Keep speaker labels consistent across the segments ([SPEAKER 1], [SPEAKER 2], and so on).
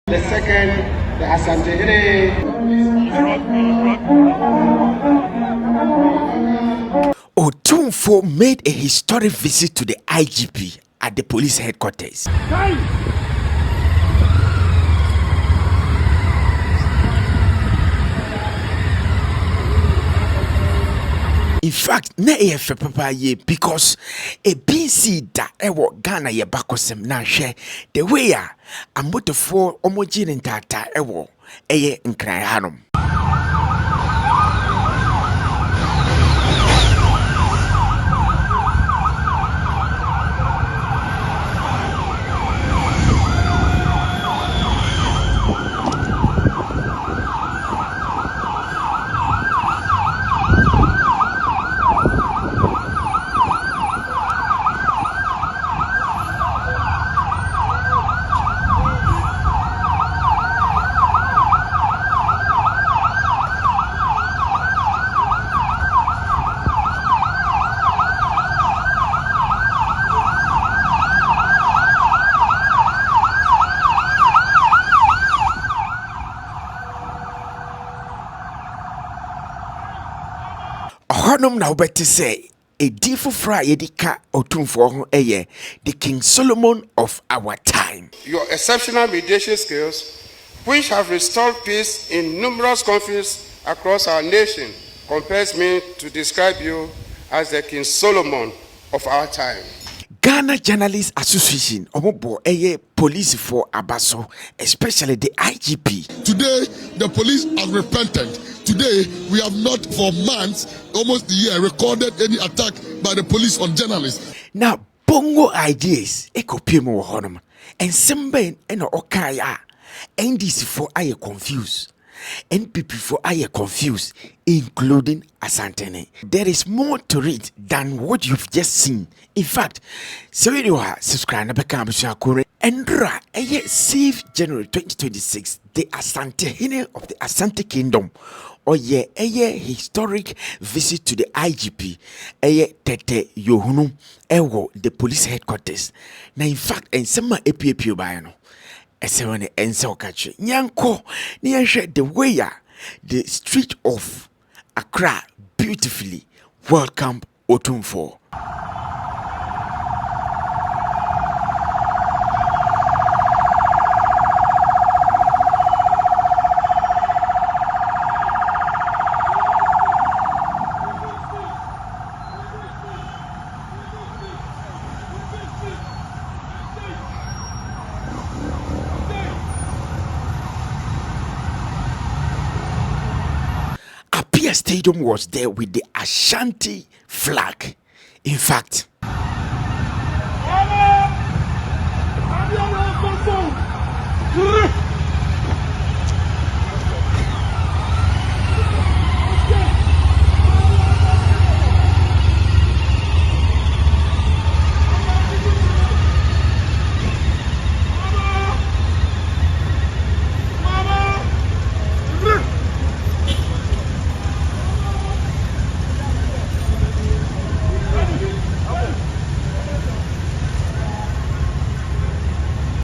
[SPEAKER 1] The second, the Asantehene.
[SPEAKER 2] Otumfuo made a historic visit to the IGP at the police headquarters. In fact, na efe papa ye because a BC da ewo Ghana ye bakosem na hwe the way a amotofo omoji ntata ewo eye nkran hanom. Honum na ubeti say a different fry yedika Otumfuo Eye, the King Solomon of our time.
[SPEAKER 1] Your exceptional mediation skills, which have restored peace in numerous conflicts across our nation, compels me to describe you as the King Solomon of our time.
[SPEAKER 2] Ghana Journalists Association, Omobo Eye Police for Abaso, especially the IGP.
[SPEAKER 3] Today, the police have repented. Today, we have not for months, almost a year, recorded any attack by the police on journalists.
[SPEAKER 2] Now, bongo ideas, ekopimo honum, and Semben and Okaya, NDC for I confused, NPP for I confused, including Asantehene. There is more to it than what you've just seen. In fact, so you are subscribe to Endra Eye Save January 2026, the Asantehene of the Asante Kingdom. Or ye historic visit to the IGP, Tetteh Yohuno, the police headquarters. Now, in fact, and some APP bayano. Esewane ense okache. Nyanko, niyanshe the way the street of Accra beautifully welcome Otumfuo. Stadium was there with the Ashanti flag. In fact,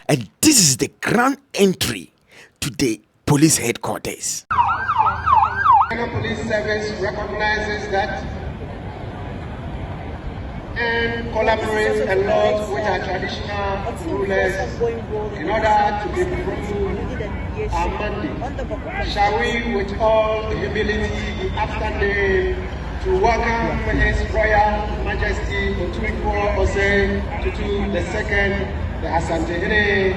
[SPEAKER 2] and this is the grand entry to the police headquarters.
[SPEAKER 1] The police service recognizes that and collaborates a lot with our traditional rulers in order to improve our mandate. Shall we, with all humility, be after name to welcome His Royal Majesty Otumfuo Osei Tutu II, the Asantehene,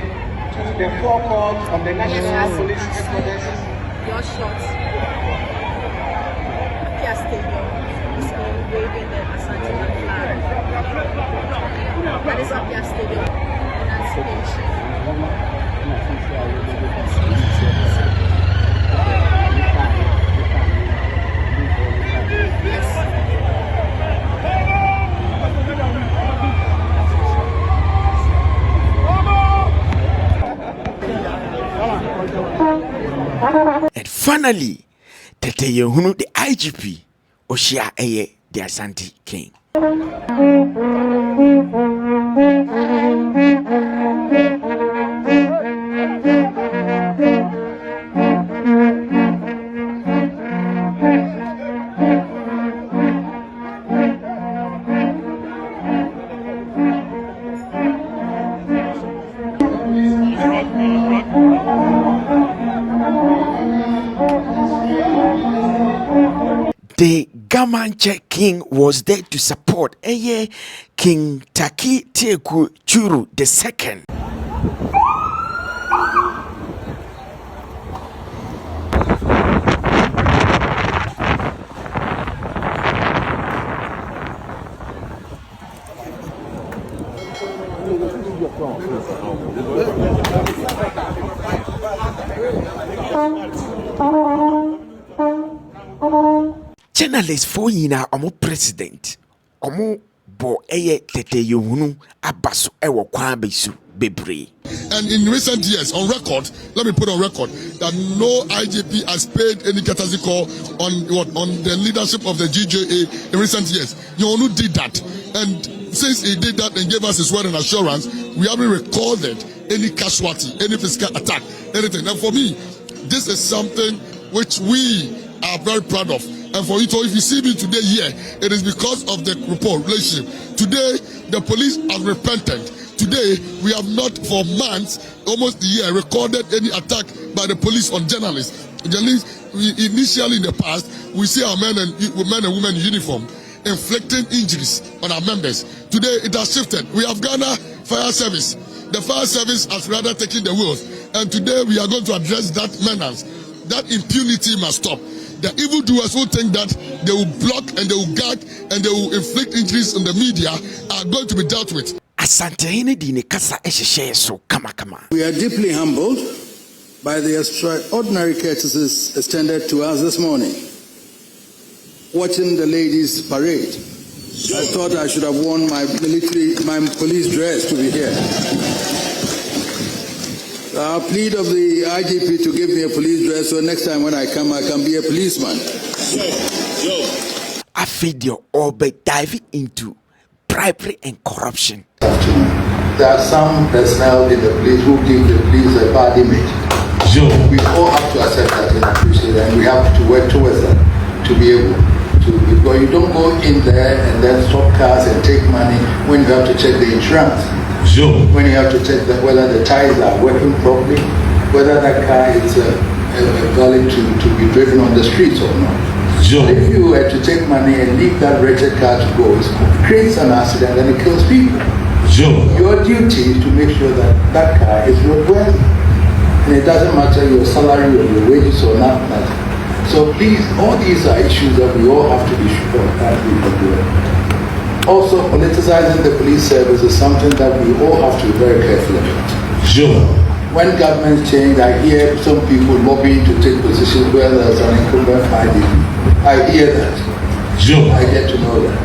[SPEAKER 1] to the forecourt of the National Police Headquarters.
[SPEAKER 4] Your shots. Apia Stadium is being waving the Asantehene flag. That is Apia Stadium. And that's
[SPEAKER 2] And finally, Tetteh Yohuno, the IGP, Oshia Eye, the Asante King. The Gamanche king was there to support King IGP Tetteh Yohuno II. Journalists for yina omo president omo bo Tetteh Yohuno abaso ewo kwan besu bebre.
[SPEAKER 3] And in recent years, on record, let me put on record that no IGP has paid any courtesy call on the leadership of the GJA in recent years. Yohuno did that, and since he did that and gave us his word and assurance, we haven't recorded any casualty, any physical attack, anything. And for me, this is something which we are very proud of. And for you, so if you see me today here, it is because of the rapport relationship. Today, the police are repentant. Today, we have not for months, almost a year, recorded any attack by the police on journalists. Initially in the past, we see our men and women in uniform inflicting injuries on our members. Today, it has shifted. We have Ghana Fire Service. The fire service has rather taken the wheels. And today, we are going to address that menace. That impunity must stop. The evildoers who think that they will block and they will gag and they will inflict injuries on the media are going to be dealt with.
[SPEAKER 2] Asantehene di ne kasa ehye so kama.
[SPEAKER 5] We are deeply humbled by the extraordinary courtesies extended to us this morning. Watching the ladies parade, I thought I should have worn my police dress to be here. Our plead of the IGP to give me a police dress so next time when I come, I can be a policeman.
[SPEAKER 2] I feed your orbit diving into bribery and corruption.
[SPEAKER 6] There are some personnel in the police who give the police a bad image. We all have to accept that and appreciate it, and we have to work towards that to be able to. Because you don't go in there and then stop cars and take money when you have to check the insurance. When you have to check whether the tires are working properly, whether that car is valid to be driven on the streets or not. If you were to take money and leave that wretched car to go, it creates an accident and it kills people. Your duty is to make sure that that car is roadworthy. And it doesn't matter your salary or your wages or not matter. So please, all these are issues that we all have to be sure that we can do it. Also, politicizing the police service is something that we all have to be very careful about. When governments change, I hear some people lobbying to take positions where there's an incumbent IGP. I hear that. I get to know that.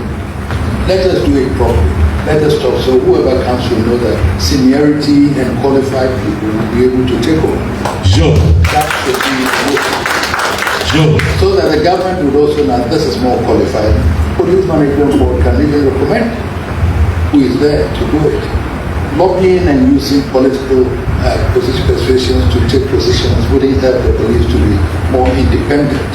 [SPEAKER 6] Let us do it properly. Let us stop so whoever comes will know that seniority and qualified people will be able to take over. That should be so that the government would also know this is more qualified. Police Management Board can even recommend who is there to do it. Lobbying and using political persuasions to take positions wouldn't help the police to be more independent.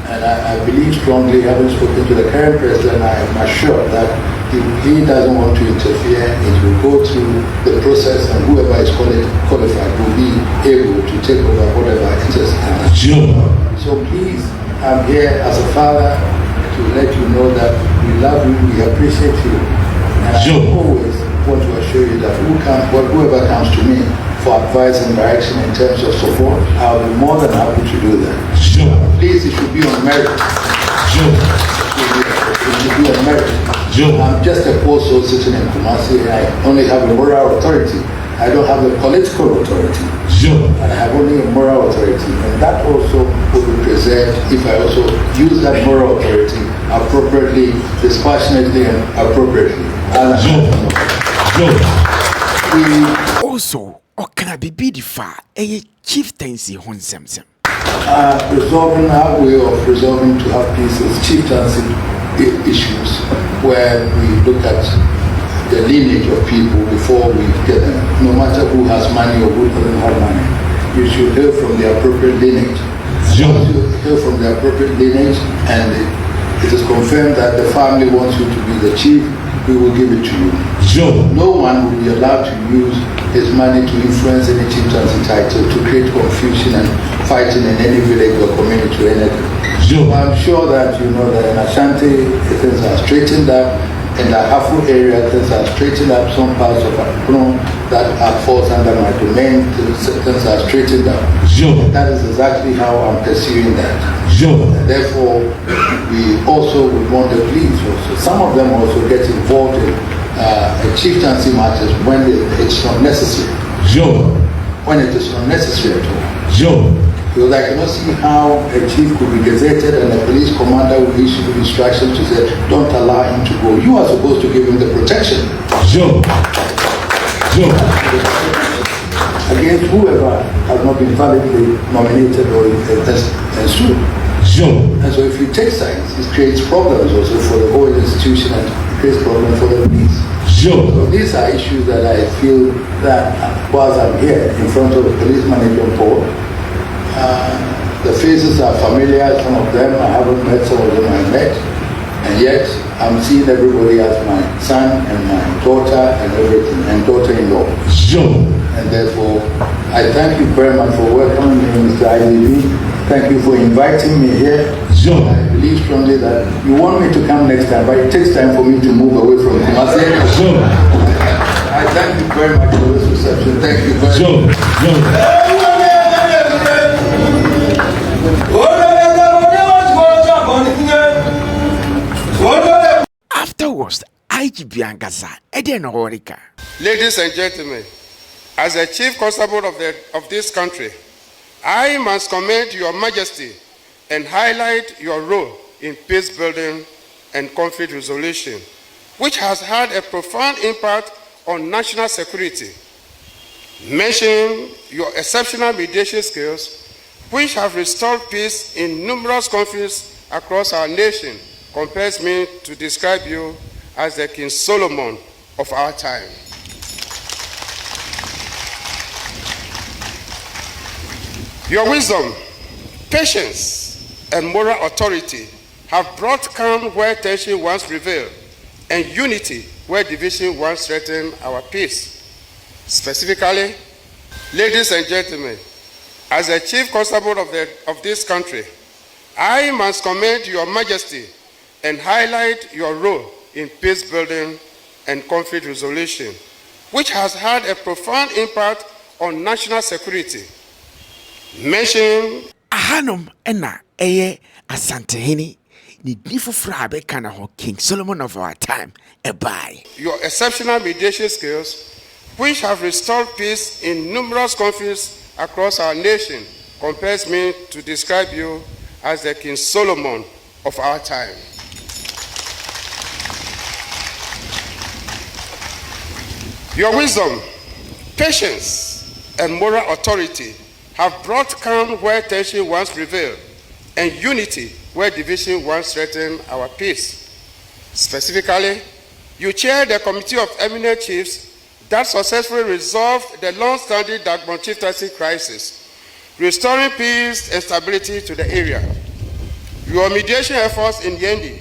[SPEAKER 6] And I believe strongly, having spoken to the current president, I am assured that if he doesn't want to interfere, it will go through the process and whoever is qualified will be able to take over whatever it is. So please, I'm here as a father to let you know that we love you, we appreciate you. And I always want to assure you that whoever comes to me for advice and direction in terms of support, I'll be more than happy to do that. Please, it should be on merit. It should be on merit. I'm just a poor soul sitting in Kumasi. I only have a moral authority. I don't have a political authority. And I have only a moral authority. And that also will be preserved if I also use that moral authority appropriately, dispassionately, and appropriately.
[SPEAKER 2] Also, can I be the far a chieftaincy honsemsem?
[SPEAKER 6] Resolving our way of resolving to have peace is chieftaincy issues where we look at the lineage of people before we get them. No matter who has money or who doesn't have money, you should hear from the appropriate lineage. Once you hear from the appropriate lineage and it is confirmed that the family wants you to be the chief, we will give it to you. No one will be allowed to use his money to influence any chieftaincy title to create confusion and fighting in any village or community or anything. So I'm sure that you know that in Ashanti things are straightened up. In the Akuffo area, things are straightened up. Some parts of Akuffo that falls under my domain, things are straightened up. That is exactly how I'm pursuing that. And therefore, we also would want the police also. Some of them also get involved in chieftaincy matters when it's not necessary. When it is not necessary at all. Because I cannot see how a chief could be gazetted and a police commander will issue instructions to say, don't allow him to go. You are supposed to give him the protection. Against whoever has not been validly nominated or ensued. And so if you take sides, it creates problems also for the whole institution and it creates problems for the police. So these are issues that I feel that whilst I'm here in front of the police management board, the faces are familiar, some of them I haven't met, some of them I met, and yet I'm seeing everybody as my son and my daughter and everything, and daughter-in-law. And therefore, I thank you very much for welcoming me, Mr. IGP. Thank you for inviting me here. I believe strongly that you want me to come next time, but it takes time for me to move away from Kumasi. I thank you very much for this reception. Thank you very much.
[SPEAKER 2] Afterwards, IGP Angasa, Eden Horika.
[SPEAKER 7] Ladies and gentlemen, as the Chief Constable of this country, I must commend Your Majesty and highlight your role in peace building and conflict resolution, which has had a profound impact on national security. Mention your exceptional mediation skills, which have restored peace in numerous conflicts across our nation, compels me to describe you as the King Solomon of our time. Your wisdom, patience, and moral authority have brought calm where tension once prevailed, and unity where division once threatened our peace. Specifically, ladies and gentlemen, as the Chief Constable of this country, I must commend Your Majesty and highlight your role in peace building and conflict resolution, which has had a profound impact on national security. Mention
[SPEAKER 2] Ahanum ena eye Asantehene ni nifufra abeka ho King Solomon of our time ebai.
[SPEAKER 7] Your exceptional mediation skills, which have restored peace in numerous conflicts across our nation, compels me to describe you as the King Solomon of our time. Your wisdom, patience, and moral authority have brought calm where tension once prevailed, and unity where division once threatened our peace. Specifically, you chaired the Committee of Eminent Chiefs that successfully resolved the long-standing Dagbon chieftaincy crisis, restoring peace and stability to the area. Your mediation efforts in Yendi,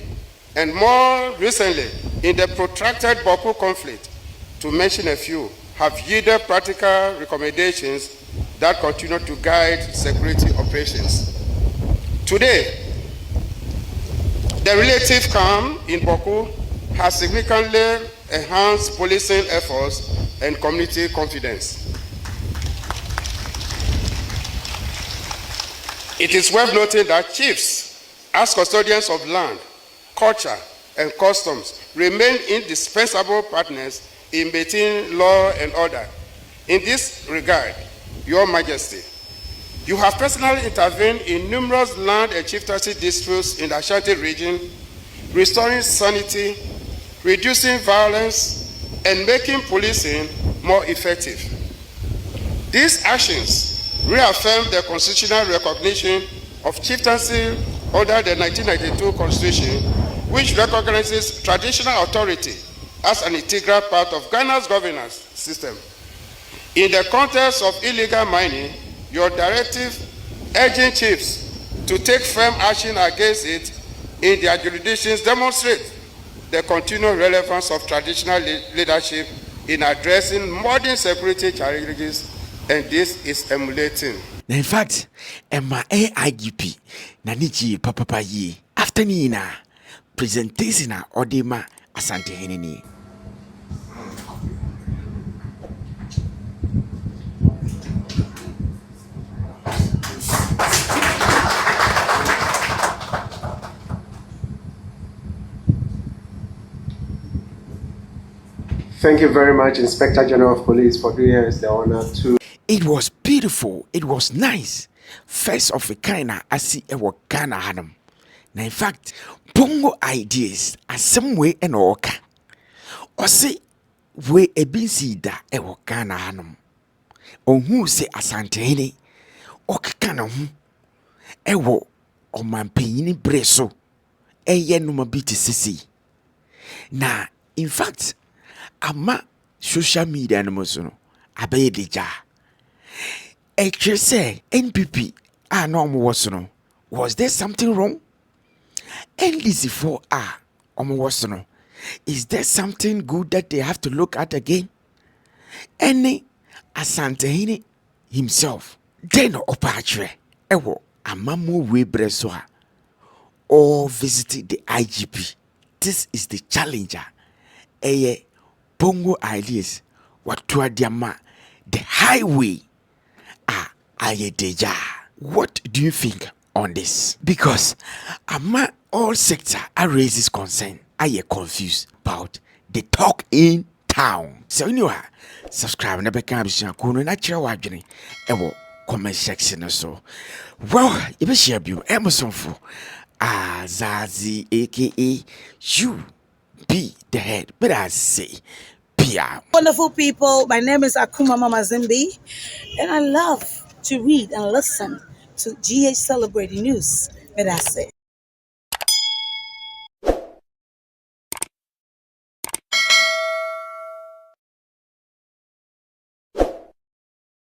[SPEAKER 7] and more recently in the protracted Boku conflict, to mention a few, have yielded practical recommendations that continue to guide security operations. Today, the relative calm in Boku has significantly enhanced policing efforts and community confidence. It is worth noting that chiefs, as custodians of land, culture, and customs, remain indispensable partners in maintaining law and order. In this regard, Your Majesty, you have personally intervened in numerous land and chieftaincy disputes in the Ashanti region, restoring sanity, reducing violence, and making policing more effective. These actions reaffirm the constitutional recognition of chieftaincy under the 1992 Constitution, which recognizes traditional authority as an integral part of Ghana's governance system. In the context of illegal mining, your directive urging chiefs to take firm action against it in their jurisdictions demonstrate the continued relevance of traditional leadership in addressing modern security challenges, and this is emulating.
[SPEAKER 2] Now, in fact, Emma IGP Nanichi Papa Ye after Nina presentation Odema Asantehene.
[SPEAKER 8] Thank you very much, Inspector General of Police, for doing us the honor to.
[SPEAKER 2] It was beautiful. It was nice. First of a kind, I see a Ghana Hanum. Now, in fact, Pongo ideas are some way and oka. Or say, we a busy da a Ghana Hanum. On who say Asantehene, or Kanahum, ewo, or man payini breso, a yenuma biti sisi. Na, in fact, ama social media no abaye deja. Actually say NPP no was no. Was there something wrong? NDC4 was no. Is there something good that they have to look at again? Any Asantehene himself. Then opachre ewo amamu we bresoa or visit the IGP. This is the challenger. Pongo ideas what to adiama the highway ayedeja. What do you think on this? Because all sector are raises concern. I am confused about the talk in town. So you know, subscribe na beka abisha kuno na chira wadwene ewo comment section so. Well, you be share you Emerson for Zazi aka you be the head, but I say Pia.
[SPEAKER 9] Wonderful people, my name is Akuma Mama Zimbi, and I love to read and listen to GH Celebrating News. But I say